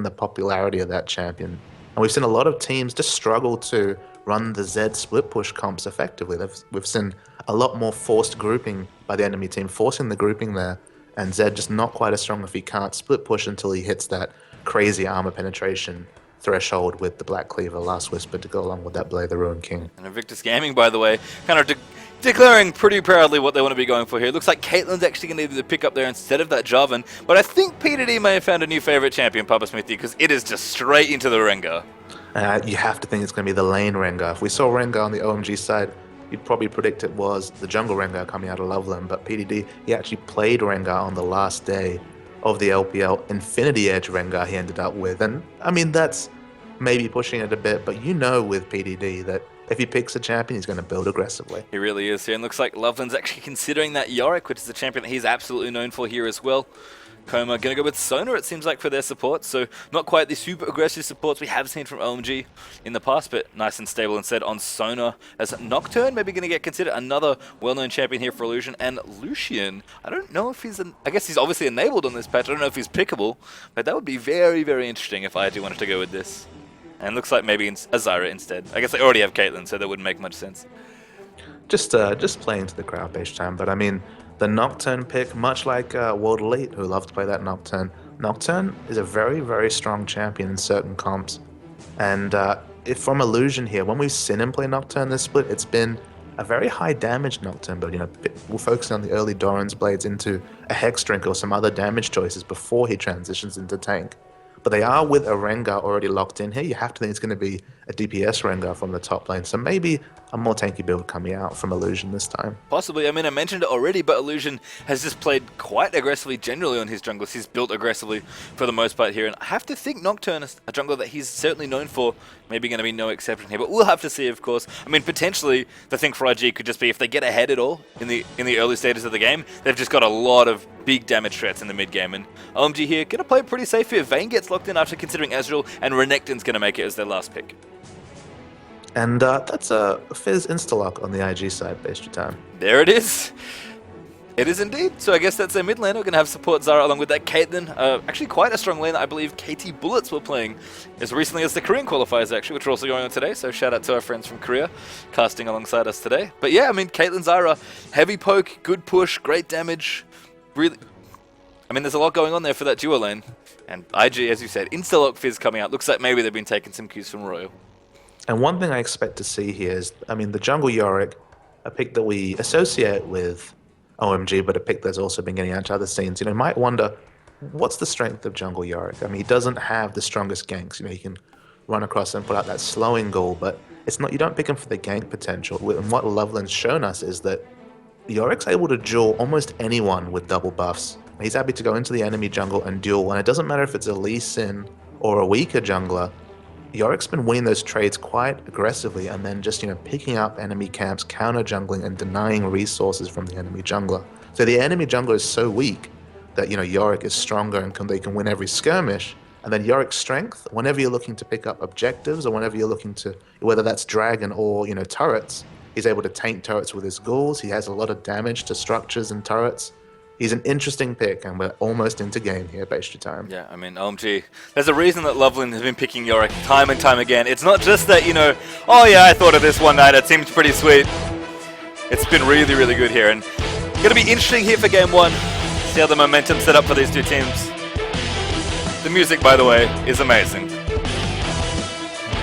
the popularity of that champion. And we've seen a lot of teams just struggle to run the Z split push comps effectively. We've seen a lot more forced grouping by the enemy team, forcing the grouping there, and Zed just not quite as strong if he can't split push until he hits that crazy armor penetration threshold with the Black Cleaver, Last Whisper to go along with that Blade the Ruin King. And Invictus Gaming, by the way, kind of declaring pretty proudly what they want to be going for here. It looks like Caitlyn's actually going to need the pick up there instead of that Jarvan, but I think PDD may have found a new favorite champion, Papa Smithy, because it is just straight into the Rengar. You have to think it's going to be the lane Rengar. If we saw Rengar on the OMG side, you'd probably predict it was the jungle Rengar coming out of Loveland, but PDD, he actually played Rengar on the last day of the LPL. Infinity Edge Rengar he ended up with, and I mean, that's maybe pushing it a bit, but you know with PDD that if he picks a champion, he's going to build aggressively. He really is here, and looks like Loveland's actually considering that Yorick, which is the champion that he's absolutely known for here as well. Coma going to go with Sona, it seems like, for their support, so not quite the super aggressive supports we have seen from OMG in the past, but nice and stable instead on Sona. As Nocturne maybe going to get considered another well-known champion here for Illusion, and Lucian, I don't know if he's, I guess he's obviously enabled on this patch, I don't know if he's pickable, but that would be very, very interesting if IG wanted to go with this. And looks like maybe Azira instead. I guess they already have Caitlyn, so that wouldn't make much sense. Just playing to the crowd based time, but I mean, the Nocturne pick, much like World Elite, who love to play that Nocturne. Nocturne is a very, very strong champion in certain comps. And if from Illusion here, when we've seen him play Nocturne this split, it's been a very high damage Nocturne build. You know, we're focusing on the early Doran's Blades into a Hex Drink or some other damage choices before he transitions into tank. But they are with a Rengar already locked in here. You have to think it's going to be a DPS Rengar from the top lane. So maybe a more tanky build coming out from Illusion this time. Possibly. I mean, I mentioned it already, but Illusion has just played quite aggressively generally on his junglers. He's built aggressively for the most part here. And I have to think Nocturne is a jungler that he's certainly known for. Maybe going to be no exception here, but we'll have to see, of course. I mean, potentially, the thing for IG could just be if they get ahead at all in the early stages of the game, they've just got a lot of big damage threats in the mid game. And OMG here, going to play pretty safe here. Vayne gets locked in after considering Ezreal, and Renekton's going to make it as their last pick. And that's a Fizz insta-lock on the IG side based your time. There it is. It is indeed. So I guess that's their mid lane. We're going to have support Zara along with that Caitlyn. Actually quite a strong lane that I believe KT Bullets were playing as recently as the Korean qualifiers actually, which are also going on today. So shout out to our friends from Korea casting alongside us today. But yeah, I mean, Caitlyn Zara, heavy poke, good push, great damage. Really, I mean, there's a lot going on there for that duo lane. And IG, as you said, insta-lock Fizz coming out. Looks like maybe they've been taking some cues from Royal. And one thing I expect to see here is, I mean, the jungle Yorick, a pick that we associate with OMG, but a pick that's also been getting out to other scenes. You know, you might wonder, what's the strength of jungle Yorick? I mean, he doesn't have the strongest ganks. You know, he can run across and put out that slowing goal, but it's not. You don't pick him for the gank potential. And what Loveland's shown us is that Yorick's able to duel almost anyone with double buffs. He's happy to go into the enemy jungle and duel, and it doesn't matter if it's a Lee Sin or a weaker jungler. Yorick's been winning those trades quite aggressively and then just, you know, picking up enemy camps, counter jungling and denying resources from the enemy jungler. So the enemy jungler is so weak that, you know, Yorick is stronger and they can win every skirmish. And then Yorick's strength, whenever you're looking to pick up objectives or whenever you're looking to, whether that's dragon or, you know, turrets, he's able to taint turrets with his ghouls. He has a lot of damage to structures and turrets. He's an interesting pick, and we're almost into game here, based your time. Yeah, I mean, OMG. There's a reason that Loveland has been picking Yorick time and time again. It's not just that, you know, oh yeah, I thought of this one night, it seems pretty sweet. It's been really, really good here, and going to be interesting here for game one. See how the momentum set up for these two teams. The music, by the way, is amazing.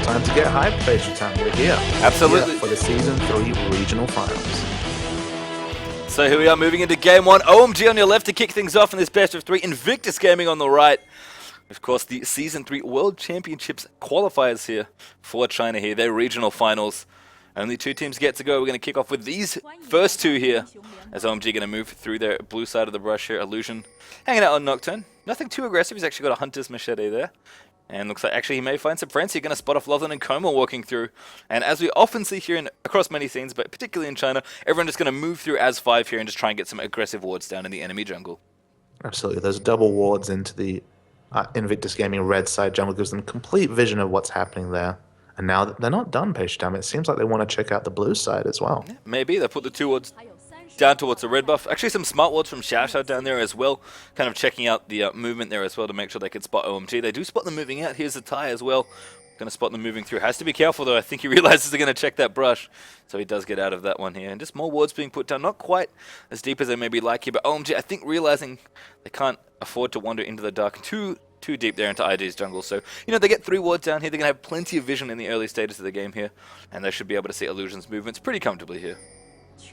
Time to get hyped, based your time. We're here. Absolutely. Here for the Season 3 Regional Finals. So here we are moving into game one. OMG on your left to kick things off in this best of 3. Invictus Gaming on the right. Of course, the Season 3 World Championships qualifiers here for China here. They're regional finals. Only 2 teams get to go. We're going to kick off with these first 2 here. As OMG going to move through their blue side of the brush here. Illusion hanging out on Nocturne. Nothing too aggressive. He's actually got a Hunter's Machete there. And looks like actually he may find some friends. He's going to spot off Loveland and Coma walking through. And as we often see here across many scenes, but particularly in China, everyone just going to move through as 5 here and just try and get some aggressive wards down in the enemy jungle. Absolutely. Those double wards into the Invictus Gaming red side jungle gives them complete vision of what's happening there. And now they're not done, Page Time. It seems like they want to check out the blue side as well. Yeah, maybe. They put the 2 wards down towards the red buff. Actually, some smart wards from Xiao down there as well, kind of checking out the movement there as well to make sure they could spot OMG. They do spot them moving out. Here's the tie as well. Going to spot them moving through. Has to be careful though. I think he realizes they're going to check that brush, so he does get out of that one here. And just more wards being put down, not quite as deep as they maybe like here, but OMG, I think realizing they can't afford to wander into the dark too deep there into IG's jungle. So, you know, they get 3 wards down here. They're going to have plenty of vision in the early stages of the game here, and they should be able to see Illusion's movements pretty comfortably here.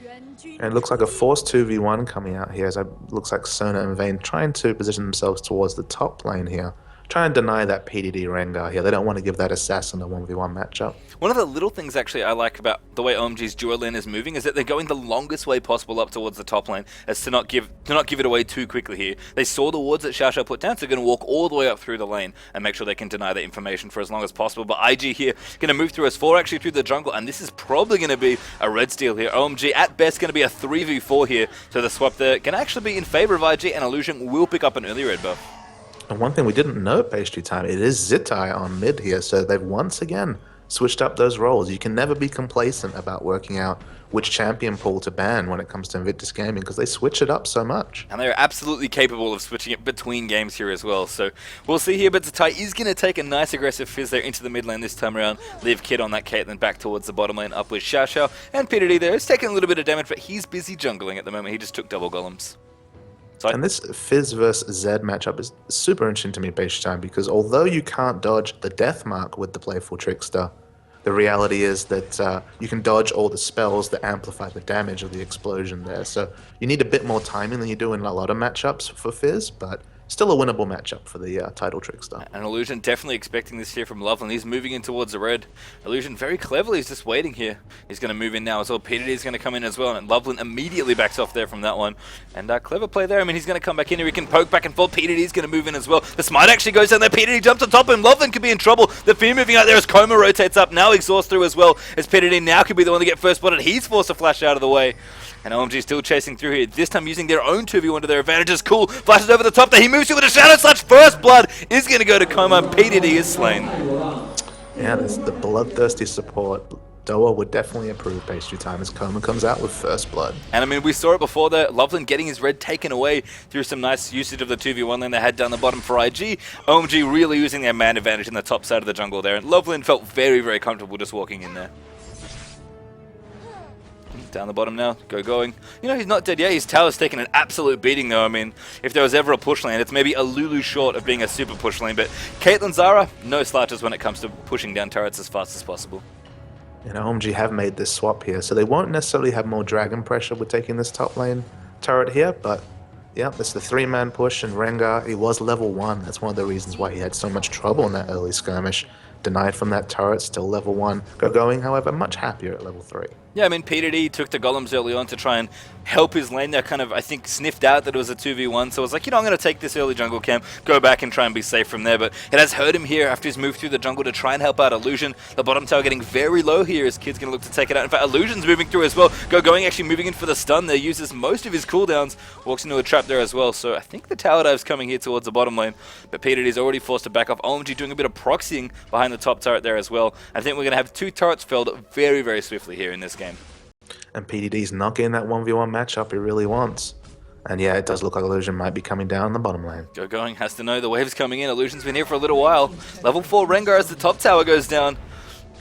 And it looks like a forced 2v1 coming out here, as it looks like Sona and Vayne trying to position themselves towards the top lane here. Trying to deny that PDD Rengar here. They don't want to give that assassin a 1v1 matchup. One of the little things actually I like about the way OMG's duo lane is moving is that they're going the longest way possible up towards the top lane, as to not give it away too quickly here. They saw the wards that Xiao put down, so they're going to walk all the way up through the lane and make sure they can deny that information for as long as possible. But IG here going to move through as 4 actually through the jungle, and this is probably going to be a red steal here. OMG at best going to be a 3v4 here, so the swap there can actually be in favor of IG, and Illusion will pick up an early red buff. And one thing we didn't note, Pastry Time, it is Zitai on mid here, so they've once again switched up those roles. You can never be complacent about working out which champion pool to ban when it comes to Invictus Gaming, because they switch it up so much. And they're absolutely capable of switching it between games here as well. So we'll see here, but Zitai is going to take a nice aggressive fizz there into the mid lane this time around. Leave Kid on that Caitlyn back towards the bottom lane, up with Xiao. And PDD there is taking a little bit of damage, but he's busy jungling at the moment. He just took double golems. And this Fizz versus Zed matchup is super interesting to me, Pastry Time, because although you can't dodge the death mark with the Playful Trickster, the reality is that you can dodge all the spells that amplify the damage of the explosion there. So you need a bit more timing than you do in a lot of matchups for Fizz, but still a winnable matchup for the title Trickster. And Illusion definitely expecting this here from Loveland. He's moving in towards the red. Illusion very cleverly is just waiting here. He's going to move in now as well. PDD is going to come in as well, and Loveland immediately backs off there from that one. And clever play there. I mean, he's going to come back in here. He can poke back and forth. PDD is going to move in as well. The smite actually goes down there. PDD jumps on top of him. Loveland could be in trouble. The Fear moving out there as Coma rotates up. Now exhaust through as well, as PDD now could be the one to get first spotted. He's forced to flash out of the way. And OMG still chasing through here, this time using their own 2v1 to their advantages. Cool, flashes over the top there, he moves through with a Shadow Slash. First blood is going to go to Coma. PDD is slain. Yeah, this the bloodthirsty support. Doa would definitely approve Pastry Time as Coma comes out with first blood. And I mean, we saw it before there, Loveland getting his red taken away through some nice usage of the 2v1 lane they had down the bottom for IG. OMG really using their man advantage in the top side of the jungle there, and Loveland felt very, very comfortable just walking in there. Down the bottom now, going. You know, he's not dead yet. His tower's taken an absolute beating though. I mean, if there was ever a push lane, it's maybe a Lulu short of being a super push lane, but Caitlyn Zara, no slouches when it comes to pushing down turrets as fast as possible. You know, OMG have made this swap here, so they won't necessarily have more dragon pressure with taking this top lane turret here, but yeah, it's the 3-man push, and Rengar, he was level 1. That's one of the reasons why he had so much trouble in that early skirmish. Denied from that turret, still level 1. Going, however, much happier at level 3. Yeah, I mean, PDD took the golems early on to try and help his lane there, kind of, I think, sniffed out that it was a 2v1, so I was like, you know, I'm going to take this early jungle camp, go back and try and be safe from there, but it has hurt him here after he's moved through the jungle to try and help out Illusion. The bottom tower getting very low here as Kid's going to look to take it out. In fact, Illusion's moving through as well. Going actually moving in for the stun there, uses most of his cooldowns, walks into a trap there as well, so I think the tower dive's coming here towards the bottom lane, but PDD's already forced to back off. OMG doing a bit of proxying behind the top turret there as well. I think we're going to have 2 turrets felled very, very swiftly here in this game. And PDD's not getting that 1v1 matchup he really wants. And yeah, it does look like Illusion might be coming down the bottom lane. Going has to know the wave's coming in. Illusion's been here for a little while. Level 4 Rengar as the top tower goes down.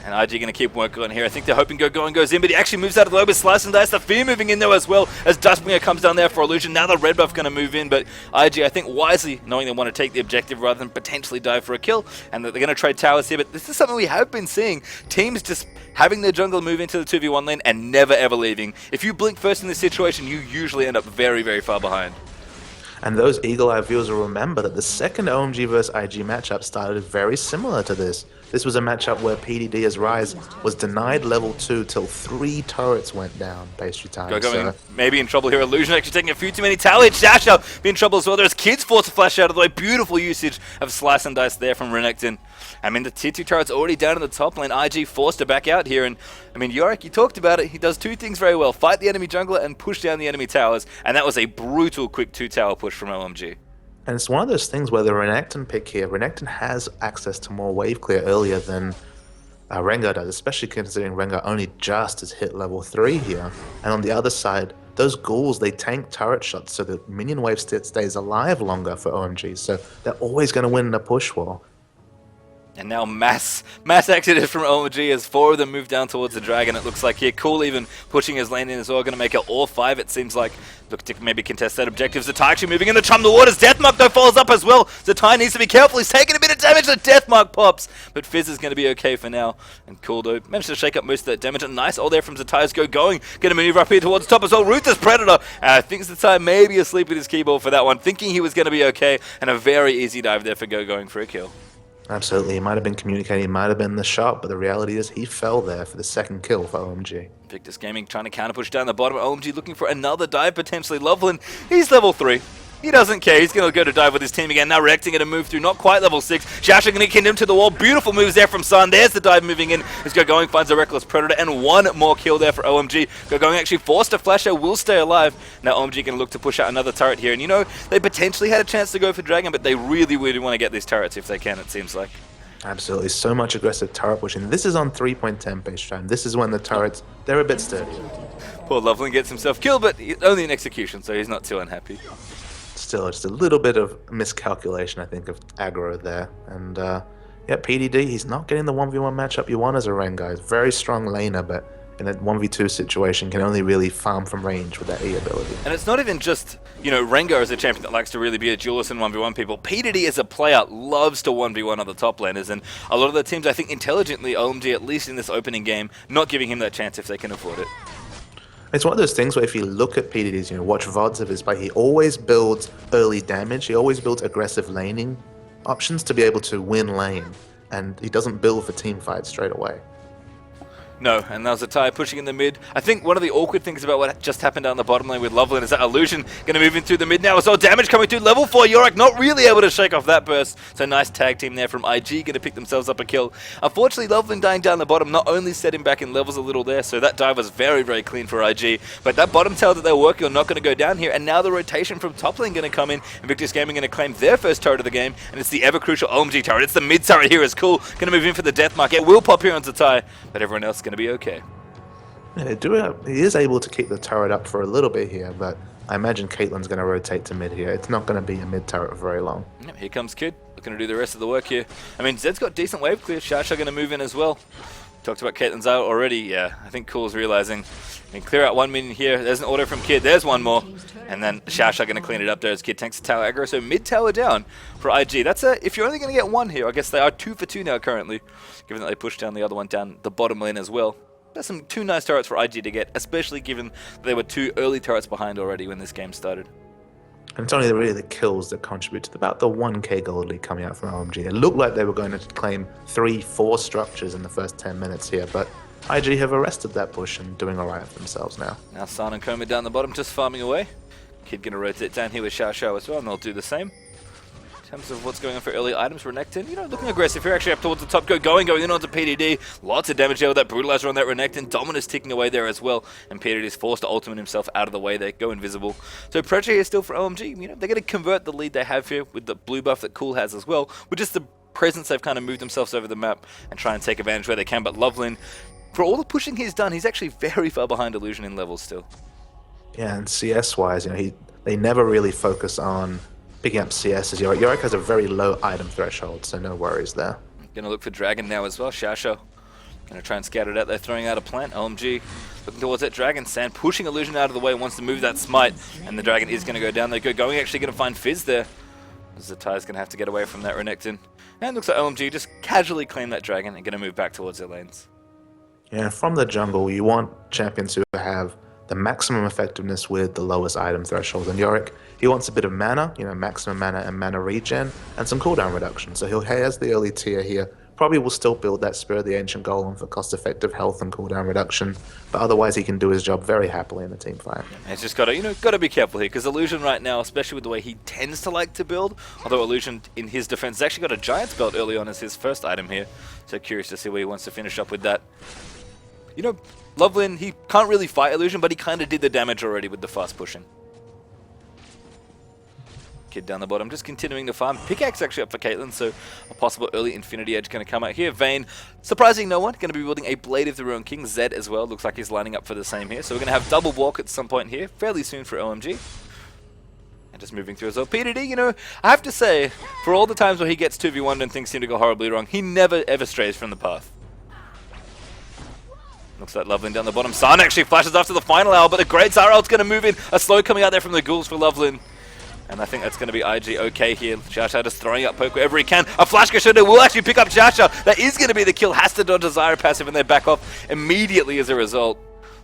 And IG going to keep working on here. I think they're hoping Going goes in, but he actually moves out of the way with Slice and Dice. The Fear moving in there as well as Dustbringer comes down there for Illusion. Now the red buff going to move in, but IG, I think wisely, knowing they want to take the objective rather than potentially dive for a kill, and that they're going to trade towers here. But this is something we have been seeing. Teams just having their jungle move into the 2v1 lane and never ever leaving. If you blink first in this situation, you usually end up very, very far behind. And those eagle-eyed viewers will remember that the second OMG vs IG matchup started very similar to this. This was a matchup where PDD as Rise was denied level 2 till 3 turrets went down. Pastry Time. Going maybe in trouble here. Illusion actually taking a few too many tower hits. Dash out, be in trouble as well. There's Kids forced to flash out of the way. Beautiful usage of Slice and Dice there from Renekton. I mean, the tier 2 turret's already down in the top lane. IG forced to back out here. And I mean, Yorick, you talked about it. He does 2 things very well. Fight the enemy jungler and push down the enemy towers. And that was a brutal quick 2-tower push from OMG. And it's one of those things where the Renekton pick here, Renekton has access to more wave clear earlier than Rengar does, especially considering Rengar only just has hit level 3 here. And on the other side, those ghouls, they tank turret shots, so the minion wave stays alive longer for OMG. So they're always going to win in a push war. And now mass exodus from OMG as 4 of them move down towards the dragon. It looks like here, Cool even pushing his lane in as well, going to make it all 5, it seems like. Look to maybe contest that objective. Zatai actually moving in to chum the waters. Deathmark though falls up as well. Zatai needs to be careful. He's taking a bit of damage. The Deathmark pops, but Fizz is going to be okay for now. And Cool though managed to shake up most of that damage. A nice ult there from Zatai's going to move up here towards top as well. Ruthless Predator. I think Zatai may be asleep with his keyboard for that one, thinking he was going to be okay, and a very easy dive there for going for a kill. Absolutely, he might have been communicating, he might have been the shot, but the reality is he fell there for the second kill for OMG. Invictus Gaming trying to counter push down the bottom. OMG looking for another dive, potentially. Loveland, he's level 3. He doesn't care. He's going to go to dive with his team again. Now reacting at a move through, not quite level 6. Shasha going to kick him to the wall. Beautiful moves there from Sun. There's the dive moving in. As going finds a Reckless Predator, and one more kill there for OMG. Going actually forced to flash out, will stay alive. Now OMG going to look to push out another turret here. And you know, they potentially had a chance to go for Dragon, but they really want to get these turrets if they can, it seems like. Absolutely, so much aggressive turret pushing. This is on 3.10 base time. This is when the turrets, they're a bit sturdier. Poor Loveland gets himself killed, but only an execution, so he's not too unhappy. Still, just a little bit of miscalculation, I think, of aggro there. And yeah, PDD, he's not getting the 1v1 matchup you want as a Rengar. He's a very strong laner, but in a 1v2 situation can only really farm from range with that E ability. And it's not even just, you know, Rengar is a champion that likes to really be a duelist and 1v1 people. PDD as a player loves to 1v1 other top laners, and a lot of the teams, I think, intelligently, OMG, at least in this opening game, not giving him that chance if they can afford it. It's one of those things where if you look at PDD's, you know, watch VODs of his play, he always builds early damage, he always builds aggressive laning options to be able to win lane, and he doesn't build for team fights straight away. No, and that was Zatai pushing in the mid. I think one of the awkward things about what just happened down the bottom lane with Loveland is that Illusion going to move in through the mid now. So damage coming through. Level 4 Yorick not really able to shake off that burst. So nice tag team there from IG, going to pick themselves up a kill. Unfortunately, Loveland dying down the bottom not only set him back in levels a little there, so that dive was very clean for IG. But that bottom tower that they're working on not going to go down here, and now the rotation from top lane going to come in. Invictus Gaming going to claim their first turret of the game, and it's the ever-crucial OMG turret. It's the mid turret here is Cool. Going to move in for the death mark. It will pop here on Zatai, but everyone else is going to be okay. Yeah, he is able to keep the turret up for a little bit here, but I imagine Caitlyn's going to rotate to mid here. It's not going to be a mid turret for very long. Yep, here comes Kid, looking to do the rest of the work here. I mean, Zed's got decent wave clear. Shasha going to move in as well. Talked about Caitlyn's out already. Yeah, I think Cool's realizing. And clear out 1 minion here. There's an auto from Kid. There's one more. And then Shasha going to clean it up there as Kid tanks the tower aggro. So mid tower down for IG. That's if you're only going to get one here, I guess they are 2 for 2 now currently, given that they pushed down the other one down the bottom lane as well. That's some 2 nice turrets for IG to get, especially given they were 2 early turrets behind already when this game started. And it's only really the kills that contribute to about the 1k gold lead coming out from OMG. It looked like they were going to claim 3-4 structures in the first 10 minutes here, but IG have arrested that push and doing alright for themselves now. Now San and Koma down the bottom, just farming away. Kid going to rotate down here with Xiao Xiao as well, and they'll do the same. In terms of what's going on for early items, Renekton, you know, looking aggressive here, actually up towards the top, going in onto PDD. Lots of damage there with that Brutalizer on that Renekton. Dominus ticking away there as well, and PDD is forced to ultimate himself out of the way. They go invisible. So pressure here still for OMG. You know, they're going to convert the lead they have here with the blue buff that Cool has as well, with just the presence they've kind of moved themselves over the map and try and take advantage where they can. But Loveland, for all the pushing he's done, he's actually very far behind Illusion in levels still. Yeah, and CS-wise, you know, they never really focus on picking up CS as Yorick. Yorick has a very low item threshold, so no worries there. Gonna look for Dragon now as well. Shasho gonna try and scatter it out there, throwing out a plant. OMG looking towards that Dragon. Sand pushing Illusion out of the way, wants to move that smite, and the Dragon is gonna go down. They're going actually gonna find Fizz there. Zatai's gonna have to get away from that Renekton. And looks like OMG just casually claim that Dragon and gonna move back towards their lanes. Yeah, from the jungle, you want champions who have the maximum effectiveness with the lowest item threshold. And Yorick, he wants a bit of mana, you know, maximum mana and mana regen, and some cooldown reduction. So he has the early tier here. Probably will still build that Spirit of the Ancient Golem for cost-effective health and cooldown reduction, but otherwise he can do his job very happily in the team fight. And he's just got to, you know, got to be careful here, because Illusion right now, especially with the way he tends to like to build, although Illusion in his defense has actually got a Giant's Belt early on as his first item here. So curious to see where he wants to finish up with that. You know, Loveland, he can't really fight Illusion, but he kind of did the damage already with the fast pushing. Kid down the bottom, just continuing to farm. Pickaxe actually up for Caitlyn, so a possible early Infinity Edge going to come out here. Vayne, surprising no one, going to be building a Blade of the Ruined King. Zed as well, looks like he's lining up for the same here. So we're going to have double walk at some point here, fairly soon for OMG. And just moving through as well. PDD, you know, I have to say, for all the times where he gets 2v1 and things seem to go horribly wrong, he never ever strays from the path. Looks like Loveland down the bottom. San actually flashes after the final hour, but the Great Zara ult's going to move in. A slow coming out there from the ghouls for Loveland. And I think that's going to be IG okay here. Jasha just throwing up poke wherever he can. A flash Gashuda will actually pick up Jasha. That is going to be the kill. Has to dodge a Zyra passive and they back off immediately as a result.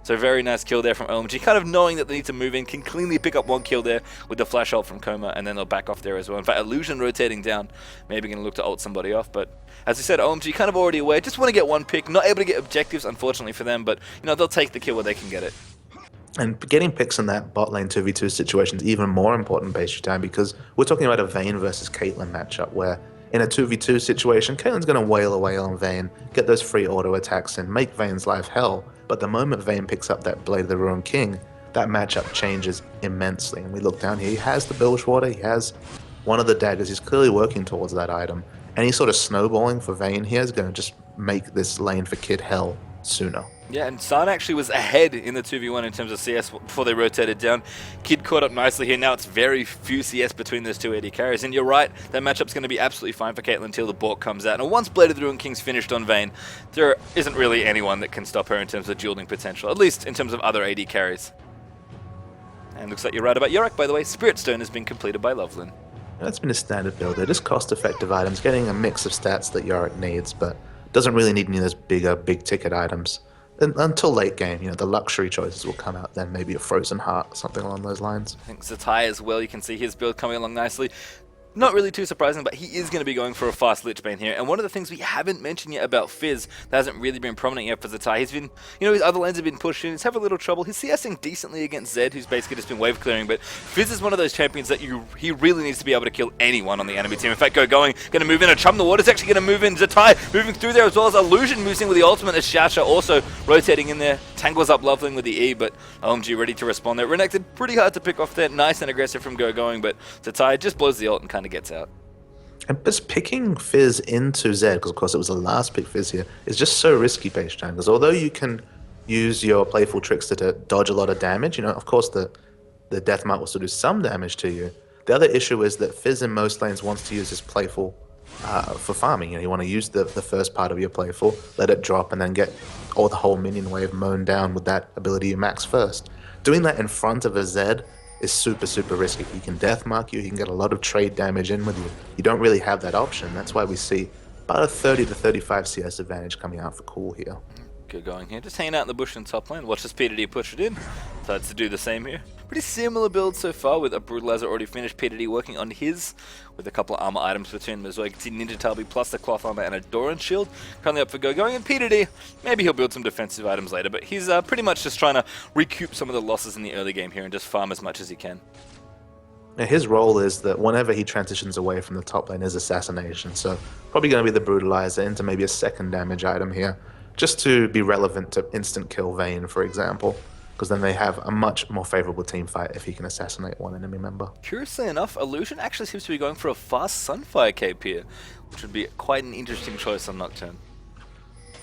So very nice kill there from OMG. Kind of knowing that they need to move in. Can cleanly pick up one kill there with the flash ult from Coma. And then they'll back off there as well. In fact, Illusion rotating down. Maybe going to look to ult somebody off. But as I said, OMG kind of already aware. Just want to get one pick. Not able to get objectives, unfortunately for them. But, you know, they'll take the kill where they can get it. And getting picks in that bot lane 2v2 situation is even more important based time because we're talking about a Vayne versus Caitlyn matchup where in a 2v2 situation, Caitlyn's going to wail away on Vayne, get those free auto attacks and make Vayne's life hell. But the moment Vayne picks up that Blade of the Ruined King, that matchup changes immensely. And we look down here, he has the Bilgewater, he has one of the daggers, he's clearly working towards that item. Any sort of snowballing for Vayne here is going to just make this lane for Kid hell sooner. Yeah, and San actually was ahead in the 2v1 in terms of CS before they rotated down. Kid caught up nicely here. Now it's very few CS between those two AD carries. And you're right, that matchup's going to be absolutely fine for Caitlyn until the Bork comes out. And once Blade of the Ruined King's finished on Vayne, there isn't really anyone that can stop her in terms of dueling potential, at least in terms of other AD carries. And looks like you're right about Yorick, by the way. Spirit Stone has been completed by Loveland. That's been a standard build. They're just cost-effective items, getting a mix of stats that Yorick needs, but doesn't really need any of those big-ticket items. Until late game, you know, the luxury choices will come out then, maybe a Frozen Heart, something along those lines. I think Zatai as well, you can see his build coming along nicely. Not really too surprising, but he is going to be going for a fast Lich Bane here. And one of the things we haven't mentioned yet about Fizz that hasn't really been prominent yet for Zatai, he's been, you know, his other lanes have been pushed in. He's having a little trouble. He's CSing decently against Zed, who's basically just been wave clearing, but Fizz is one of those champions that he really needs to be able to kill anyone on the enemy team. In fact, going to move in. A Chum the Water's actually going to move in. Zatai moving through there as well as Illusion moves in with the ultimate as Shasha also rotating in there. Tangles up Loveling with the E, but OMG ready to respond there. Renekton pretty hard to pick off there. Nice and aggressive from going, but Zatai just blows the ult and kind of gets out. And just picking Fizz into Zed, because of course it was the last pick Fizz here, is just so risky, Page Chan, because although you can use your playful trickster to dodge a lot of damage, you know, of course the Death Mark will still do some damage to you. The other issue is that Fizz in most lanes wants to use his playful for farming. You know, you want to use the first part of your playful, let it drop, and then get all the whole minion wave mown down with that ability you max first. Doing that in front of a Zed is super risky. He can death mark you, he can get a lot of trade damage in with you. You don't really have that option. That's why we see about a 30 to 35 CS advantage coming out for Cool here. Good going here, just hanging out in the bush in top lane. Watch this PDD push it in. Decides to do the same here. Pretty similar build so far with a Brutalizer already finished. PDD working on his with a couple of armor items between them as well. You can see Ninja Talbi plus the cloth armor and a Doran shield. Currently up for going. And PDD, maybe he'll build some defensive items later, but he's pretty much just trying to recoup some of the losses in the early game here and just farm as much as he can. Now, his role is that whenever he transitions away from the top lane is assassination, so probably going to be the Brutalizer into maybe a second damage item here, just to be relevant to instant kill Vayne, for example, because then they have a much more favorable team fight if he can assassinate one enemy member. Curiously enough, Illusion actually seems to be going for a fast Sunfire cape here, which would be quite an interesting choice on Nocturne.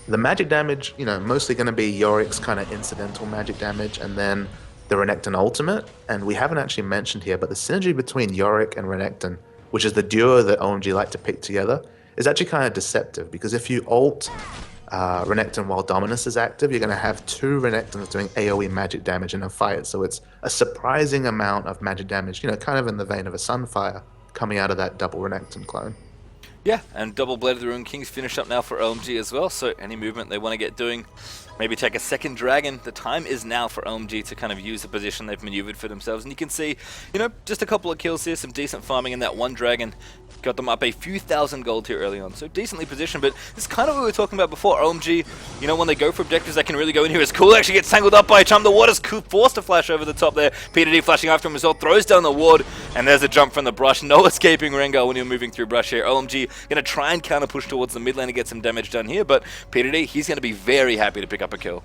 The magic damage, you know, mostly going to be Yorick's kind of incidental magic damage, and then the Renekton ultimate. And we haven't actually mentioned here, but the synergy between Yorick and Renekton, which is the duo that OMG like to pick together, is actually kind of deceptive, because if you ult Renekton while Dominus is active, you're going to have two Renektons doing AoE magic damage in a fight. So it's a surprising amount of magic damage, you know, kind of in the vein of a Sunfire coming out of that double Renekton clone. Yeah, and double Blade of the Ruined King's finished up now for OMG as well, so any movement they want to get doing, maybe take a second dragon. The time is now for OMG to kind of use the position they've maneuvered for themselves, and you can see, you know, just a couple of kills here, some decent farming in that one dragon. Got them up a few thousand gold here early on, so decently positioned, but this is kind of what we were talking about before. OMG, you know, when they go for objectives, they can really go in here. It's cool, actually gets tangled up by a Chum. The Water's forced to flash over the top there. PDD flashing after him as well, throws down the ward, and there's a jump from the brush. No escaping Rengar when you're moving through brush here. OMG going to try and counter push towards the mid lane to get some damage done here, but PDD, he's going to be very happy to pick up a kill.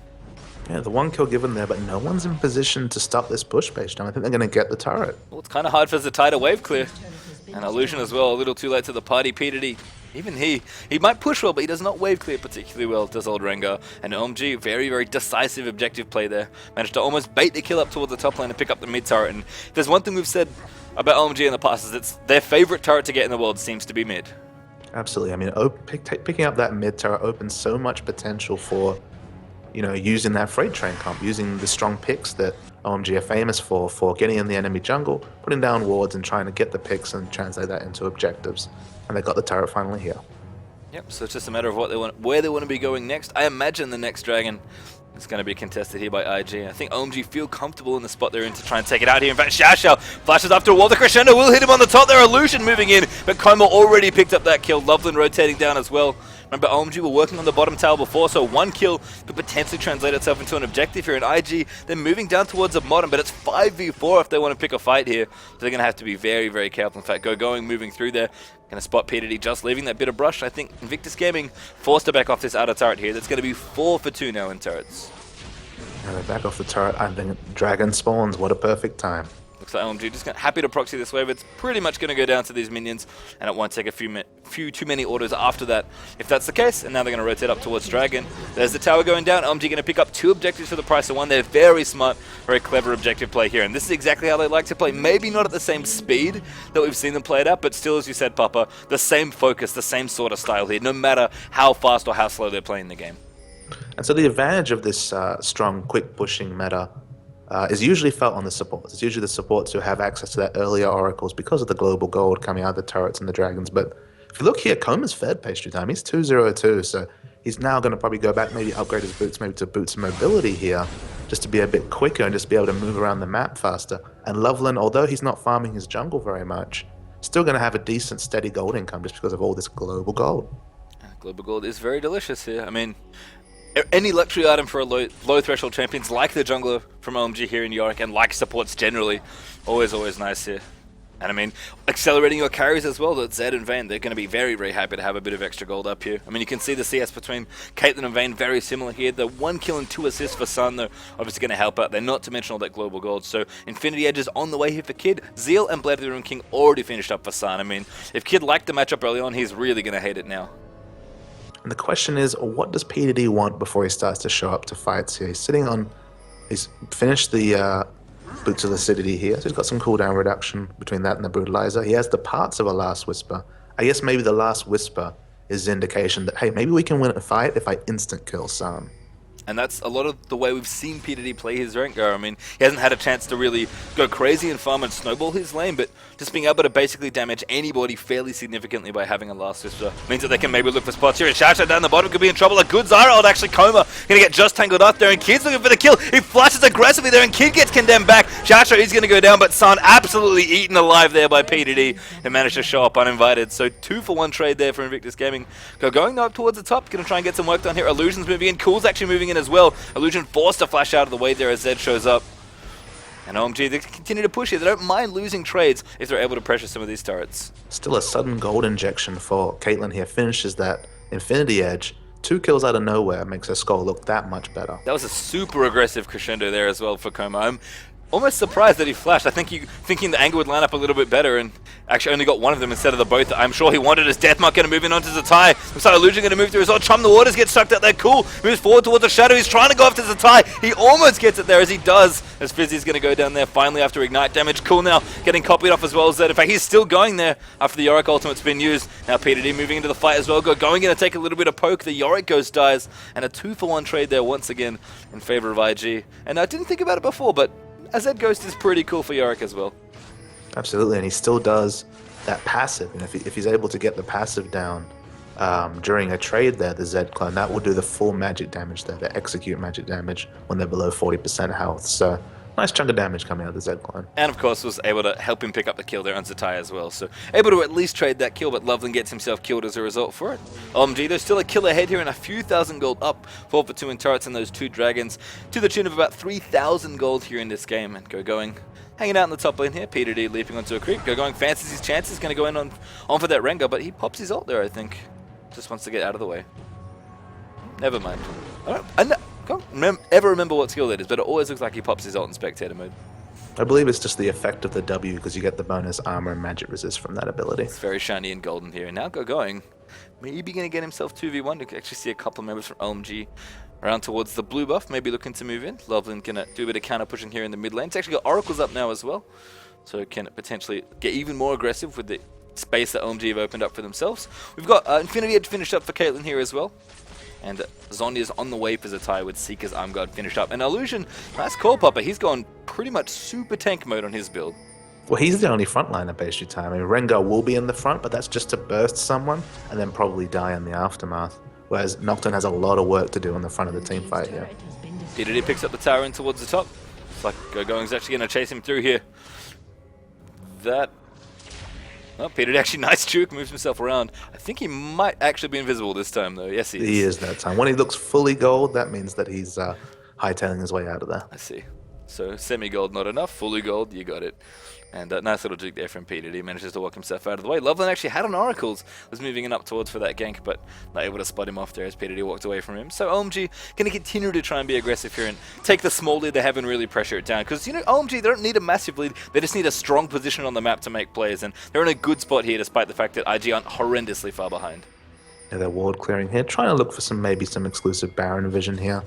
Yeah, the one kill given there, but no one's in position to stop this push page down. I think they're going to get the turret. Well, it's kind of hard for Zatai to wave clear. And Illusion as well, a little too late to the party. P2D, even he might push well, but he does not wave clear particularly well, does old Rengar. And OMG, very, very decisive objective play there. Managed to almost bait the kill up towards the top lane and pick up the mid turret. And if there's one thing we've said about OMG in the past, is it's their favorite turret to get in the world seems to be mid. Absolutely. I mean, picking up that mid turret opens so much potential for, you know, using that freight train comp, using the strong picks that OMG are famous for getting in the enemy jungle, putting down wards and trying to get the picks and translate that into objectives. And they got the turret finally here. Yep, so it's just a matter of what they want, where they want to be going next. I imagine the next dragon is going to be contested here by IG. I think OMG feel comfortable in the spot they're in to try and take it out here. In fact, Xiao flashes after a wall. The Crescendo will hit him on the top there. Illusion moving in, but Koma already picked up that kill. Loveland rotating down as well. Remember, OMG were working on the bottom tower before, so one kill could potentially translate itself into an objective here. And IG, they're moving down towards the bottom, but it's 5v4 if they want to pick a fight here. So they're going to have to be very, very careful. In fact, going, moving through there. Going to spot P2D just leaving that bit of brush. I think Invictus Gaming forced to back off this outer turret here. That's going to be 4 for 2 now in turrets. And they back off the turret. I think dragon spawns. What a perfect time. Looks like OMG just happy to proxy this wave. It's pretty much going to go down to these minions, and it won't take a few too many orders after that, if that's the case. And now they're going to rotate up towards Dragon. There's the tower going down. OMG going to pick up 2 objectives for the price of 1. They're very smart, very clever objective play here, and this is exactly how they like to play. Maybe not at the same speed that we've seen them play it at, but still, as you said, Papa, the same focus, the same sort of style here, no matter how fast or how slow they're playing the game. And so the advantage of this strong, quick pushing meta is usually felt on the supports. It's usually the supports who have access to that earlier oracles because of the global gold coming out of the turrets and the dragons. But if you look here, Koma's fed pastry time. He's 202, so he's now going to probably go back, maybe upgrade his boots, maybe to boots and mobility here, just to be a bit quicker and just be able to move around the map faster. And Loveland, although he's not farming his jungle very much, still going to have a decent, steady gold income just because of all this global gold. Global gold is very delicious here. I mean, any luxury item for a low threshold champions like the jungler from OMG here in Yorick and like supports generally, always nice here. And I mean, accelerating your carries as well, that Zed and Vayne, they're going to be very, very happy to have a bit of extra gold up here. I mean, you can see the CS between Caitlyn and Vayne very similar here. The 1 kill and 2 assists for Sun, they're obviously going to help out. They're not to mention all that global gold. So Infinity Edge is on the way here for Kid. Zeal and Blade of the Rune King already finished up for Sun. I mean, if Kid liked the matchup early on, he's really going to hate it now. And the question is, what does P2D want before he starts to show up to fights here? He's finished the Boots of Lucidity here, so he's got some cooldown reduction between that and the Brutalizer. He has the parts of a Last Whisper. I guess maybe the Last Whisper is the indication that, hey, maybe we can win a fight if I instant kill Sam. And that's a lot of the way we've seen P2D play his Rengar. I mean, he hasn't had a chance to really go crazy and farm and snowball his lane, but just being able to basically damage anybody fairly significantly by having a Last Whisper means that they can maybe look for spots here. And Shasha down the bottom could be in trouble. A good Zyra ult, actually. Coma going to get just tangled up there, and Kid's looking for the kill. He flashes aggressively there, and Kid gets condemned back. Shasha is going to go down, but Sun absolutely eaten alive there by P2D, and managed to show up uninvited. So 2 for 1 trade there for Invictus Gaming. Going up towards the top, going to try and get some work done here. Illusion's moving in. Cool's actually moving in as well. Illusion forced to flash out of the way there as Zed shows up. And OMG, they continue to push here. They don't mind losing trades if they're able to pressure some of these turrets. Still a sudden gold injection for Caitlyn here. Finishes that Infinity Edge. 2 kills out of nowhere makes her skull look that much better. That was a super aggressive crescendo there as well for Coma. I'm almost surprised that he flashed. I think thinking the angle would line up a little bit better, and actually only got one of them instead of the both. I'm sure he wanted his Deathmark. Going to move in onto Zatai. Looks like Illusion going to move through as well. Chum the Waters gets sucked out there. Cool. Moves forward towards the Shadow. He's trying to go after Zatai. He almost gets it there as he does, as Fizzy's going to go down there finally after Ignite damage. Cool now getting copied off as well as that. In fact, he's still going there after the Yorick ultimate's been used. Now P2D moving into the fight as well. Going in to take a little bit of poke. The Yorick Ghost dies, and a 2 for 1 trade there once again in favor of IG. And I didn't think about it before, but a Zed Ghost is pretty cool for Yorick as well. Absolutely, and he still does that passive. And if he's able to get the passive down during a trade there, the Zed clone, that will do the full magic damage there, the execute magic damage when they're below 40% health. So nice chunk of damage coming out of the Zed clone. And of course was able to help him pick up the kill there on Zatai as well. So able to at least trade that kill, but Loveland gets himself killed as a result for it. OMG, there's still a kill ahead here and a few thousand gold up. 4 for 2 in turrets and those 2 dragons to the tune of about 3,000 gold here in this game. And going hanging out in the top lane here. P2D leaping onto a creep. Going fancies his chances. Going to go in on for that Rengar, but he pops his ult there, I think. Just wants to get out of the way. Never mind. Alright, go. ever remember what skill that is, but it always looks like he pops his ult in spectator mode. I believe it's just the effect of the W because you get the bonus armor and magic resist from that ability. It's very shiny and golden here. And now going. Maybe going to get himself 2v1. You can actually see a couple of members from OMG around towards the blue buff, maybe looking to move in. Loveland going to do a bit of counter pushing here in the mid lane. It's actually got Oracles up now as well, so can it potentially get even more aggressive with the space that OMG have opened up for themselves. We've got Infinity Edge finished up for Caitlyn here as well. And Zonya's on the way for Zatai with Seeker's Arm Guard finished up. And Illusion, nice call, Papa. He's gone pretty much super tank mode on his build. Well, he's the only frontliner basically time. I mean, Rengar will be in the front, but that's just to burst someone and then probably die in the aftermath. Whereas Nocturne has a lot of work to do on the front of the team fight here. PDD picks up the tower in towards the top. It's like Going's actually going to chase him through here. Oh, PDD actually nice juke, moves himself around. I think he might actually be invisible this time though. Yes, he is. He is that time. When he looks fully gold, that means that he's hightailing his way out of there. I see. So semi-gold not enough, fully gold, you got it. And nice little juke there from Peter. He manages to walk himself out of the way. Loveland actually had on Oracles, was moving in up towards for that gank, but not able to spot him off there as Peter walked away from him. So OMG going to continue to try and be aggressive here and take the small lead they have and really pressure it down. Because, you know, OMG, they don't need a massive lead. They just need a strong position on the map to make plays. And they're in a good spot here despite the fact that IG aren't horrendously far behind. Yeah, they're ward clearing here, trying to look for maybe some exclusive Baron vision here.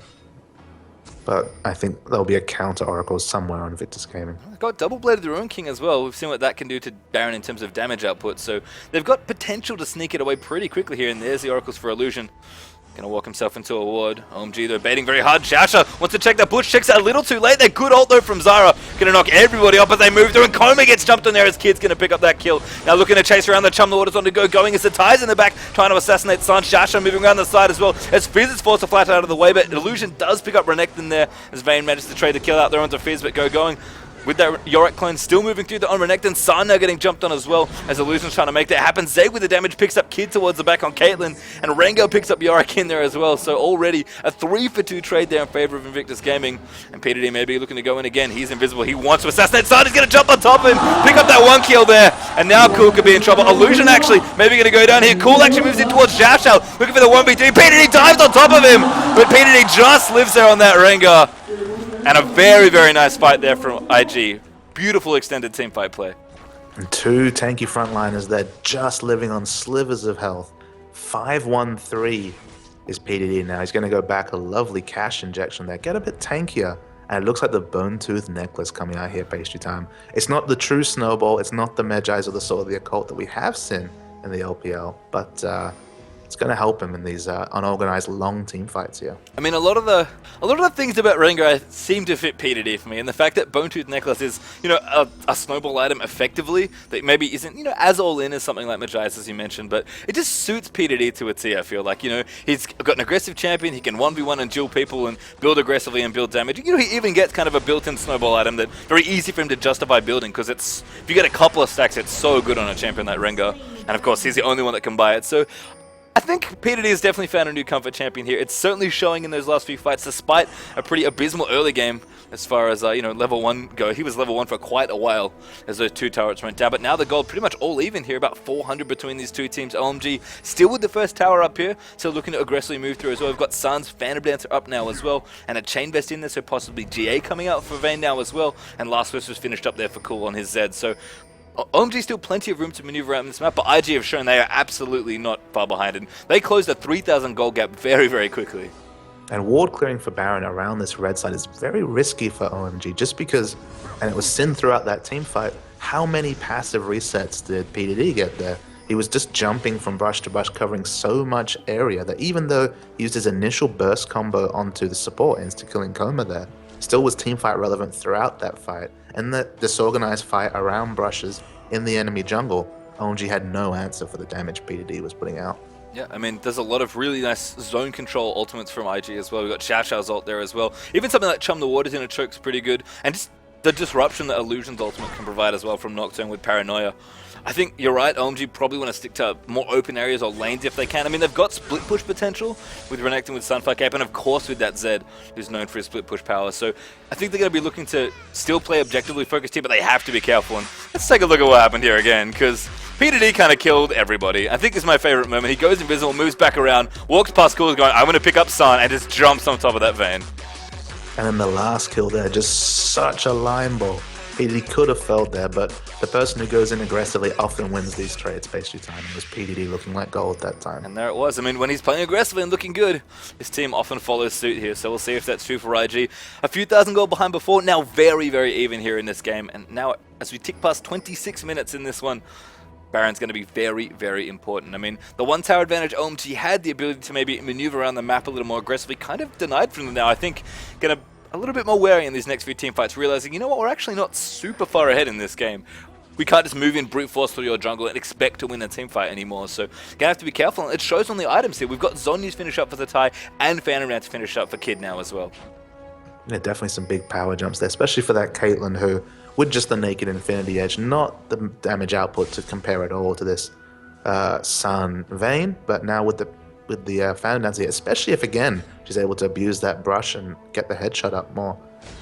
But I think there'll be a counter Oracle somewhere on Invictus Gaming. They've got double-bladed the Ruin King as well. We've seen what that can do to Baron in terms of damage output. So they've got potential to sneak it away pretty quickly here. And there's the Oracles for Illusion. Gonna walk himself into a ward. OMG, they're baiting very hard. Shasha wants to check that bush. Checks it a little too late. They're good ult though from Zara. Gonna knock everybody up as they move through. And Koma gets jumped on there as Kid's gonna pick up that kill. Now looking to chase around the Chum. The water's on to go. Going as the ties in the back. Trying to assassinate San. Shasha moving around the side as well. As Fizz is forced to flat out of the way. But Illusion does pick up Renekton there. As Vayne manages to trade the kill out there onto Fizz. But going. With that Yorick clone still moving through the on Renekton, San now getting jumped on as well as Illusion's trying to make that happen. Zeg with the damage picks up Kid towards the back on Caitlyn, and Rengo picks up Yorick in there as well. So already a 3-for-2 trade there in favor of Invictus Gaming. And Peter D may be looking to go in again. He's invisible. He wants to assassinate San. He's going to jump on top of him, pick up that one kill there. And now Cool could be in trouble. Illusion actually maybe going to go down here. Cool actually moves in towards Jashao, looking for the 1v3. Peter D dives on top of him, but Peter D just lives there on that Rengar. And a very, very nice fight there from IG. Beautiful extended teamfight play. And two tanky frontliners, they're just living on slivers of health. 5-1-3 is PDD now. He's going to go back a lovely cash injection there. Get a bit tankier. And it looks like the Bone Tooth necklace coming out here, pastry time. It's not the true Snowball. It's not the Magi's or the Sword of the Occult that we have seen in the LPL. But it's going to help him in these unorganized long team fights here. I mean, a lot of the things about Rengar seem to fit PDD for me, and the fact that Bone Tooth Necklace is, you know, a snowball item effectively that maybe isn't, you know, as all in as something like Magi's as you mentioned, but it just suits PDD to a T. I feel like, you know, he's got an aggressive champion, he can 1v1 and duel people and build aggressively and build damage. You know, he even gets kind of a built-in snowball item that very easy for him to justify building because it's, if you get a couple of stacks, it's so good on a champion like Rengar, and of course he's the only one that can buy it. So I think PDD has definitely found a new comfort champion here. It's certainly showing in those last few fights, despite a pretty abysmal early game as far as, you know, level 1 go. He was level 1 for quite a while as those two turrets went down, but now the gold pretty much all even here, about 400 between these two teams. OMG still with the first tower up here, so looking to aggressively move through as well. We've got San's Phantom Dancer up now as well, and a Chain Vest in there, so possibly GA coming out for Vayne now as well, and Last Wish was finished up there for Cool on his Zed. So OMG still plenty of room to maneuver around this map, but IG have shown they are absolutely not far behind, and they closed a 3,000 gold gap very, very quickly. And ward clearing for Baron around this red side is very risky for OMG, just because, and it was seen throughout that team fight, how many passive resets did PDD get there? He was just jumping from brush to brush, covering so much area that even though he used his initial burst combo onto the support, insta-killing Koma there, still was teamfight relevant throughout that fight. And the disorganized fight around brushes in the enemy jungle, OMG had no answer for the damage PDD was putting out. Yeah, I mean, there's a lot of really nice zone control ultimates from IG as well. We've got Xiaoshao's ult there as well. Even something like Chum the Waters in a choke's pretty good. And just the disruption that Illusion's ultimate can provide as well from Nocturne with Paranoia. I think you're right, OMG probably want to stick to more open areas or lanes if they can. I mean, they've got split push potential with Renekton with Sunfire Cape, and of course with that Zed, who's known for his split push power. So I think they're going to be looking to still play objectively focused here, but they have to be careful. And let's take a look at what happened here again, because PDD kind of killed everybody. I think this is my favorite moment. He goes invisible, moves back around, walks past Cool, going, I'm going to pick up San, and just jumps on top of that Vayne. And then the last kill there, just such a line ball. He could have felled there, but the person who goes in aggressively often wins these trades based on time. It was PDD looking like gold that time. And there it was. I mean, when he's playing aggressively and looking good, his team often follows suit here. So we'll see if that's true for IG. A few thousand gold behind before, now very, very even here in this game. And now, as we tick past 26 minutes in this one, Baron's going to be very, very important. I mean, the one tower advantage OMG had the ability to maybe maneuver around the map a little more aggressively, kind of denied from them now. I think going to a little bit more wary in these next few team fights, realizing, you know what, we're actually not super far ahead in this game. We can't just move in brute force through your jungle and expect to win a team fight anymore. So, gonna have to be careful. And it shows on the items here. We've got Zhonya's finish up for the tie and Phantom Dance finish up for Kid now as well. Yeah, definitely some big power jumps there, especially for that Caitlyn who, with just the naked Infinity Edge, not the damage output to compare at all to this Sun Vayne, but now with the Phantom Dance here, especially if again she's able to abuse that brush and get the headshot up more.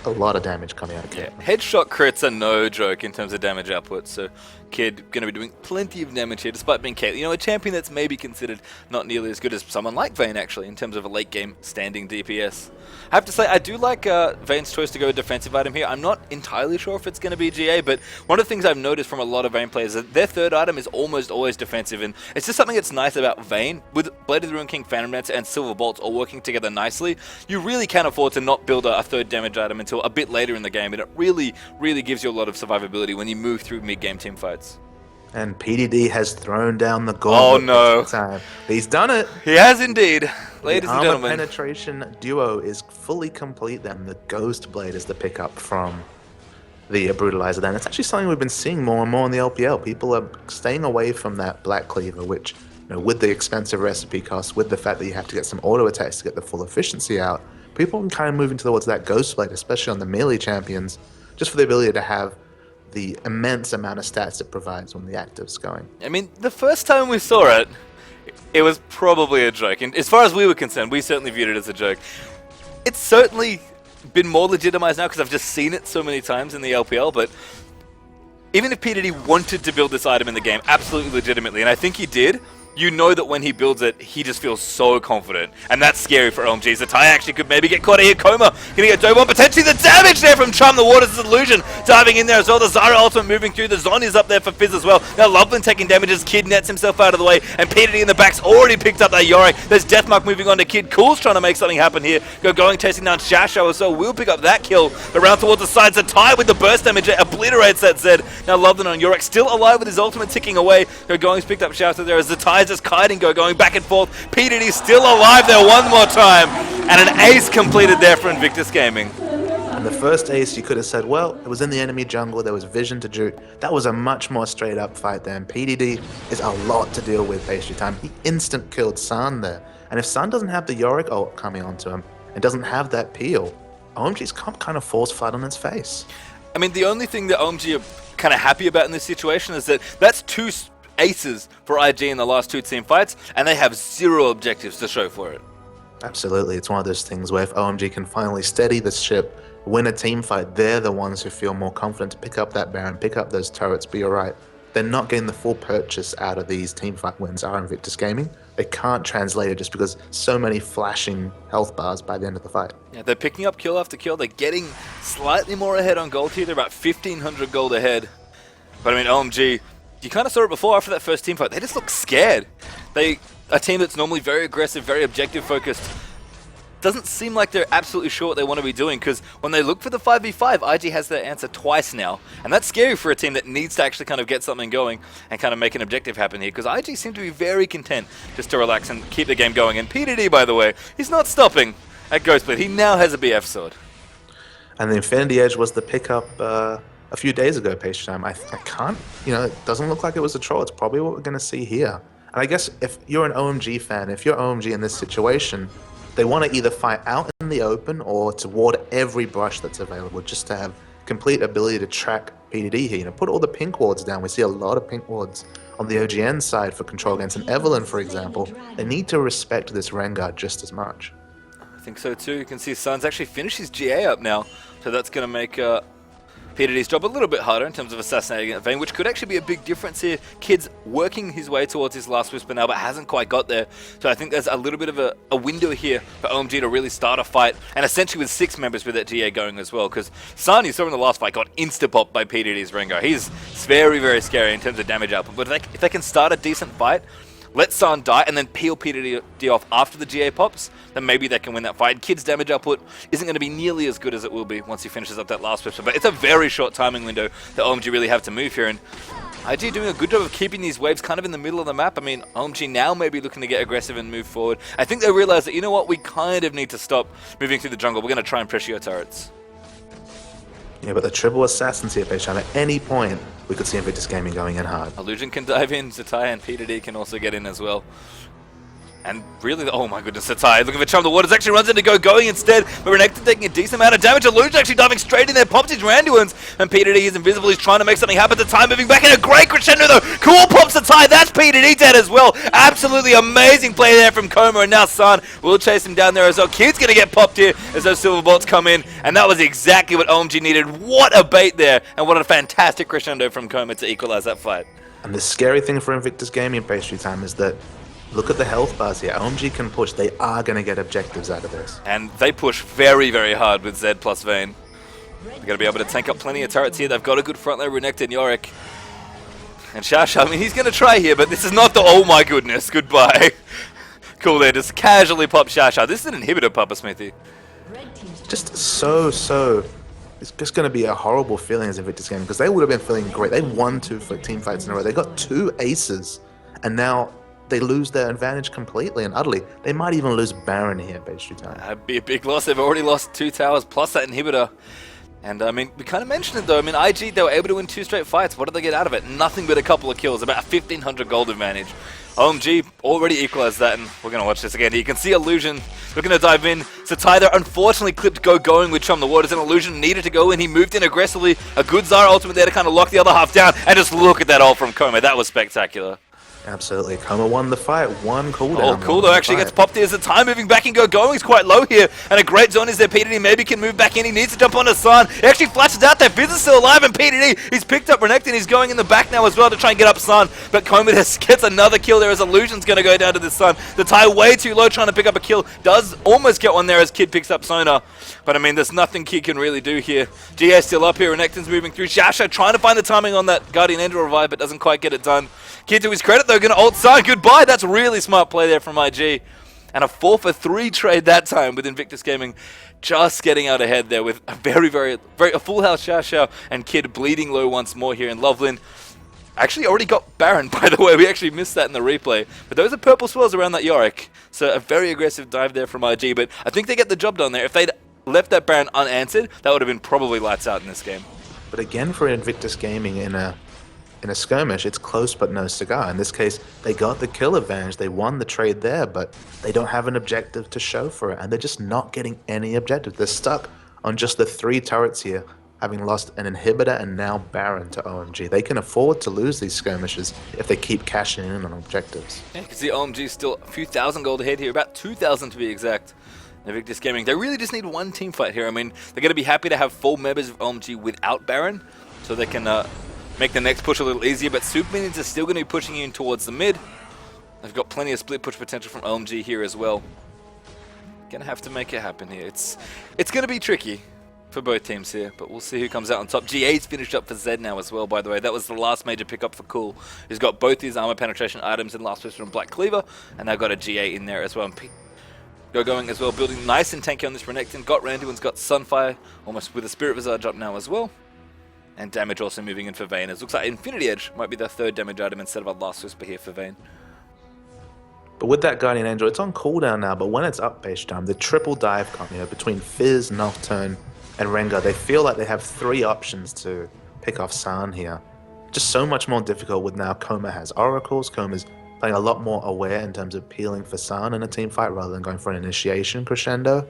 A lot of damage coming out of Kid. Yeah, headshot crits are no joke in terms of damage output, so Kid going to be doing plenty of damage here despite being Caitlyn. You know, a champion that's maybe considered not nearly as good as someone like Vayne actually in terms of a late game standing DPS. I have to say, I do like Vayne's choice to go defensive item here. I'm not entirely sure if it's going to be GA, but one of the things I've noticed from a lot of Vayne players is that their third item is almost always defensive, and it's just something that's nice about Vayne. With Blade of the Ruined King, Phantom Dance, and Silver Bolts all working together nicely, you really can afford to not build a third damage item until a bit later in the game, and it really, really gives you a lot of survivability when you move through mid-game team fights. And PDD has thrown down the gauntlet. Oh no. Time. He's done it. He has indeed. Ladies and armor gentlemen. penetration duo is fully complete then. The Ghost Blade is the pickup from the Brutalizer then. It's actually something we've been seeing more and more in the LPL. People are staying away from that Black Cleaver, which, you know, with the expensive recipe cost, with the fact that you have to get some auto attacks to get the full efficiency out, people are kind of moving towards that Ghost Blade, especially on the melee champions, just for the ability to have the immense amount of stats it provides when the active's going. I mean, the first time we saw it, it was probably a joke. And as far as we were concerned, we certainly viewed it as a joke. It's certainly been more legitimized now because I've just seen it so many times in the LPL, but even if PDD wanted to build this item in the game, absolutely legitimately, and I think he did, you know that when he builds it, he just feels so confident. And that's scary for OMG. The tie actually could maybe get caught here. Coma gonna get dove on. Potentially the damage there from Charm the Waters' illusion. Diving in there as well. The Zyra ultimate moving through. The Zon is up there for Fizz as well. Now Loveland taking damage as Kid nets himself out of the way. And PDD in the back's already picked up that Yorick. There's Deathmark moving on to Kid. Cool's trying to make something happen here. Going chasing down Shasho as well. Will pick up that kill. Around towards the sides. The tie with the burst damage obliterates that Zed. Now Loveland on Yorick still alive with his ultimate ticking away. Going's picked up Shasho there as the tie is just kiting. Going back and forth. PDD still alive there one more time. And an ace completed there for Invictus Gaming. And the first ace, you could have said, well, it was in the enemy jungle, there was vision to juke. That was a much more straight up fight there. And PDD is a lot to deal with pastry time. He instant killed Sun there. And if Sun doesn't have the Yorick ult coming onto him and doesn't have that peel, OMG's kind of falls flat on its face. I mean, the only thing that OMG are kind of happy about in this situation is that that's two aces for IG in the last two team fights, and they have zero objectives to show for it. Absolutely. It's one of those things where if OMG can finally steady the ship, win a team fight, they're the ones who feel more confident to pick up that Baron, pick up those turrets, be alright. They're not getting the full purchase out of these team fight wins are Invictus Gaming. They can't translate it just because so many flashing health bars by the end of the fight. Yeah, they're picking up kill after kill. They're getting slightly more ahead on gold here. They're about 1,500 gold ahead. But I mean, OMG, you kind of saw it before after that first team fight. They just look scared. A team that's normally very aggressive, very objective focused, doesn't seem like they're absolutely sure what they want to be doing, because when they look for the 5v5, IG has their answer twice now. And that's scary for a team that needs to actually kind of get something going and kind of make an objective happen here, because IG seem to be very content just to relax and keep the game going. And PDD, by the way, he's not stopping at Ghostblade. He now has a BF sword. And the Infinity Edge was the pickup a few days ago, Page Time. I can't, it doesn't look like it was a troll. It's probably what we're going to see here. And I guess if you're an OMG fan, if you're OMG in this situation, they want to either fight out in the open or to ward every brush that's available just to have complete ability to track PDD here. Put all the pink wards down. We see a lot of pink wards on the OGN side for control against an Evelyn, for example. They need to respect this Rengar just as much. I think so too. You can see Sun's actually finished his GA up now, so that's going to make PDD's job a little bit harder in terms of assassinating that Vayne, which could actually be a big difference here. Kid's working his way towards his last Whisper now, but hasn't quite got there. So I think there's a little bit of a window here for OMG to really start a fight, and essentially with 6 members with that GA going as well, because San, you saw in the last fight, got insta-popped by PDD's Rengar. He's very, very scary in terms of damage output, but if they can start a decent fight, let San die, and then peel PDD off after the GA pops, then maybe they can win that fight. Kid's damage output isn't going to be nearly as good as it will be once he finishes up that last Whisper, but it's a very short timing window that OMG really have to move here, and IG doing a good job of keeping these waves kind of in the middle of the map. I mean, OMG now may be looking to get aggressive and move forward. I think they realize that, you know what, we kind of need to stop moving through the jungle. We're going to try and pressure your turrets. Yeah, but the triple assassins here, Beishan, at any point, we could see Invictus Gaming going in hard. Illusion can dive in, Zatai and PDD can also get in as well. And really, oh my goodness, Zatai looking for Chum. The Waters actually runs into going instead, but Renekton taking a decent amount of damage. Illusion actually diving straight in there, pops his Randuins, and PDD is invisible. He's trying to make something happen. Zatai moving back in a great crescendo though. Cool pops Zatai, that's PDD dead as well. Absolutely amazing play there from Coma, and now San will chase him down there as well. Kid's gonna get popped here as those silver bolts come in, and that was exactly what OMG needed. What a bait there, and what a fantastic crescendo from Coma to equalize that fight. And the scary thing for Invictus Gaming pastry time is that look at the health bars here. OMG can push. They are going to get objectives out of this. And they push very, very hard with Zed plus Vayne. They're going to be able to tank up plenty of turrets here. They've got a good front line, Renekton and Yorick. And Shasha, I mean, he's going to try here, but this is not the... Oh my goodness, goodbye. Cool there, just casually pop Shasha. This is an inhibitor, Papa Smithy. Just so... It's just going to be a horrible feeling as Invictus Gaming, because they would have been feeling great. They won 2 team fights in a row. They got 2 aces, and now they lose their advantage completely and utterly. They might even lose Baron here, pastry time. That'd be a big loss. They've already lost 2 towers plus that inhibitor. And I mean, we kind of mentioned it though. I mean, IG, they were able to win 2 straight fights. What did they get out of it? Nothing but a couple of kills, about a 1500 gold advantage. OMG already equalized that, and we're going to watch this again. You can see Illusion looking to dive in. So Tyler unfortunately clipped going with Chum the Waters, and Illusion needed to go in. He moved in aggressively. A good Zara ultimate there to kind of lock the other half down, and just look at that ult from Coma. That was spectacular. Absolutely. Coma won the fight. 1 cooldown. Oh, cool though. Actually gets popped here as the time moving back and going. He's quite low here. And a great zone is there. PDD maybe can move back in. He needs to jump on Hassan. He actually flashes out there. Fizz is still alive. And PDD, he's picked up Renekton. He's going in the back now as well to try and get up Sun. But Coma just gets another kill there as Illusion's going to go down to the Sun. The tie way too low trying to pick up a kill. Does almost get one there as Kid picks up Sona. But I mean, there's nothing Kid can really do here. GA still up here. Renekton's moving through. Shasha trying to find the timing on that Guardian Angel revive, but doesn't quite get it done. Kid, to his credit, though, going to ult Sun. Goodbye. That's a really smart play there from IG. And a 4-for-3 trade that time with Invictus Gaming just getting out ahead there with a very a full house Shasha and Kid bleeding low once more here in Lovelin. Actually already got Baron, by the way. We actually missed that in the replay. But those are purple swirls around that Yorick. So a very aggressive dive there from IG. But I think they get the job done there. If they'd left that Baron unanswered, that would have been probably lights out in this game. But again, for Invictus Gaming in a skirmish, it's close but no cigar. In this case, they got the kill advantage. They won the trade there, but they don't have an objective to show for it, and they're just not getting any objective. They're stuck on just the 3 turrets here, having lost an inhibitor and now Baron to OMG. They can afford to lose these skirmishes if they keep cashing in on objectives. Yeah, you can see OMG still a few thousand gold ahead here, about 2,000 to be exact. Invictus Gaming, they really just need 1 team fight here. I mean, they're going to be happy to have 4 members of OMG without Baron, so they can make the next push a little easier, but Super Minions are still going to be pushing in towards the mid. They've got plenty of split push potential from OMG here as well. Gonna have to make it happen here. It's going to be tricky for both teams here, but we'll see who comes out on top. GA's finished up for Zed now as well, by the way. That was the last major pickup for Cool. He's got both his armor penetration items in Last Whisper and Black Cleaver, and they've got a GA in there as well. Going as well, building nice and tanky on this Renekton. Got Randuin's got Sunfire, almost with a Spirit Visage up now as well. And damage also moving in for Vayne. It looks like Infinity Edge might be the 3rd damage item instead of a Last Whisper here for Vayne. But with that Guardian Angel, it's on cooldown now, but when it's up page time, the triple dive combo between Fizz, Nocturne, and Rengar, they feel like they have 3 options to pick off San here. Just so much more difficult with now Coma has Oracles. Coma's playing a lot more aware in terms of peeling for San in a team fight rather than going for an initiation crescendo.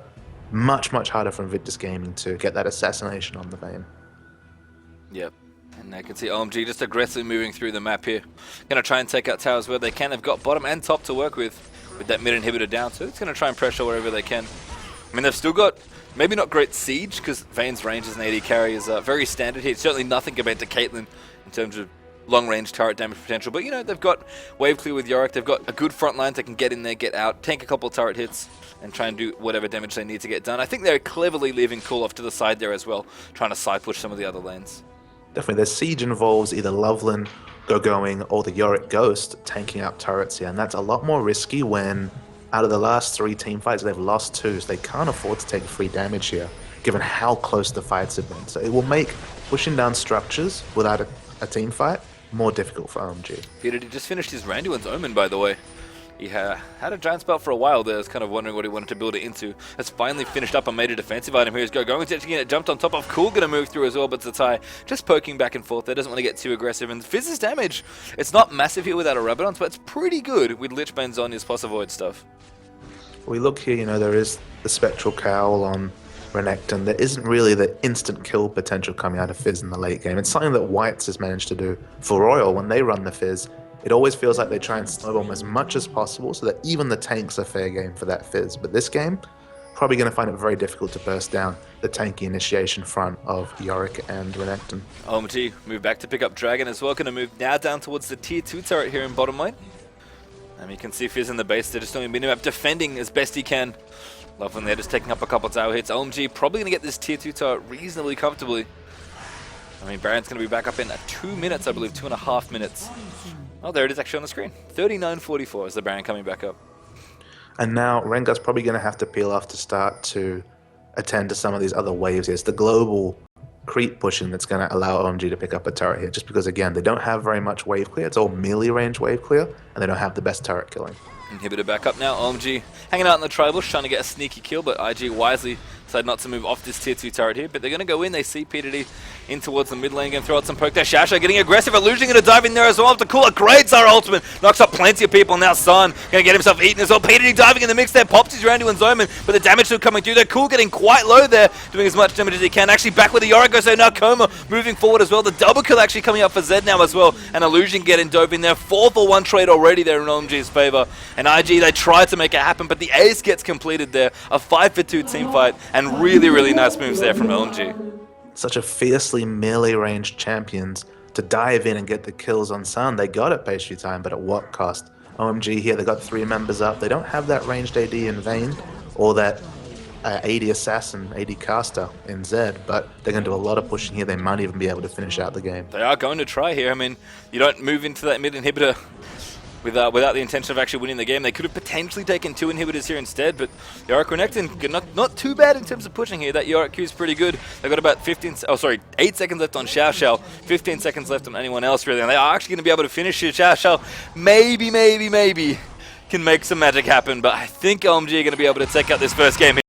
Much harder for Invictus Gaming to get that assassination on the Vayne. Yep, and I can see OMG just aggressively moving through the map here. Going to try and take out towers where they can. They've got bottom and top to work with that mid inhibitor down, so it's going to try and pressure wherever they can. I mean, they've still got maybe not great siege, because Vayne's range as an AD carry is very standard here. It's certainly nothing compared to Caitlyn in terms of long-range turret damage potential. But, you know, they've got wave clear with Yorick. They've got a good front line that can get in there, get out, tank a couple of turret hits, and try and do whatever damage they need to get done. I think they're cleverly leaving Cool off to the side there as well, trying to side push some of the other lanes. Definitely, their siege involves either Loveland going or the Yorick Ghost tanking out turrets here, and that's a lot more risky when out of the last 3 team fights they've lost 2, so they can't afford to take free damage here, given how close the fights have been. So it will make pushing down structures without a team fight more difficult for OMG. Peter, he just finished his Randuin's Omen, by the way. He had a giant spell for a while there. I was kind of wondering what he wanted to build it into. Has finally finished up and made a defensive item. Here's going to get jumped on top of. Cool going to move through as well, but Zatai just poking back and forth there. Doesn't want to get too aggressive. And Fizz's damage, it's not massive here without a Rabadon, but it's pretty good with Lichbane's on his plus avoid stuff. We look here, you know, there is the Spectral Cowl on Renekton. There isn't really the instant kill potential coming out of Fizz in the late game. It's something that Whites has managed to do for Royal when they run the Fizz. It always feels like they try and snowbomb as much as possible so that even the tanks are fair game for that Fizz. But this game, probably going to find it very difficult to burst down the tanky initiation front of Yorick and Renekton. OMG move back to pick up Dragon as well. Going to move now down towards the tier 2 turret here in bottom lane. And you can see Fizz in the base. They're just doing a minimap defending as best he can. Love when they're just taking up a couple of tower hits. OMG probably going to get this tier 2 turret reasonably comfortably. I mean, Baron's going to be back up in 2 minutes, I believe, 2.5 minutes. Oh, there it is actually on the screen. 39:44 is the Baron coming back up. And now Rengar's probably going to have to peel off to start to attend to some of these other waves here. It's the global creep pushing that's going to allow OMG to pick up a turret here, just because, again, they don't have very much wave clear. It's all melee range wave clear, and they don't have the best turret killing. Inhibitor back up now. OMG hanging out in the tri-bush, trying to get a sneaky kill, but IG wisely decided not to move off this tier 2 turret here. But they're going to go in. They see PDD in towards the mid lane, going to throw out some poke there. Shasha getting aggressive. Illusion going to dive in there as well. After Cool, a great Zara ultimate. Knocks up plenty of people. Now Sun going to get himself eaten as well. PDD diving in the mix there. Pops his Randuin's Omen, but the damage still coming through there. Cool getting quite low there, doing as much damage as he can. Actually back with the Yorick goes there. Now Coma moving forward as well. The double kill actually coming up for Zed now as well. And Illusion getting dove in there. 4-for-1 trade already there in OMG's favor. And IG, they tried to make it happen, but the ace gets completed there. A 5-for-2 team fight, and really, really nice moves there from OMG. Such a fiercely melee ranged champions to dive in and get the kills on Sun. They got it pastry time, but at what cost? OMG here, they got 3 members up. They don't have that ranged AD in Vayne or that AD assassin, AD caster in Zed, but they're going to do a lot of pushing here. They might even be able to finish out the game. They are going to try here. I mean, you don't move into that mid inhibitor without the intention of actually winning the game. They could have potentially taken 2 inhibitors here instead, but Yorick Renekton, not too bad in terms of pushing here. That Yorick Q is pretty good. They've got about 8 seconds left on Xiao Xiao, 15 seconds left on anyone else really, and they are actually going to be able to finish here. Xiao Xiao maybe can make some magic happen, but I think OMG are going to be able to take out this first game here.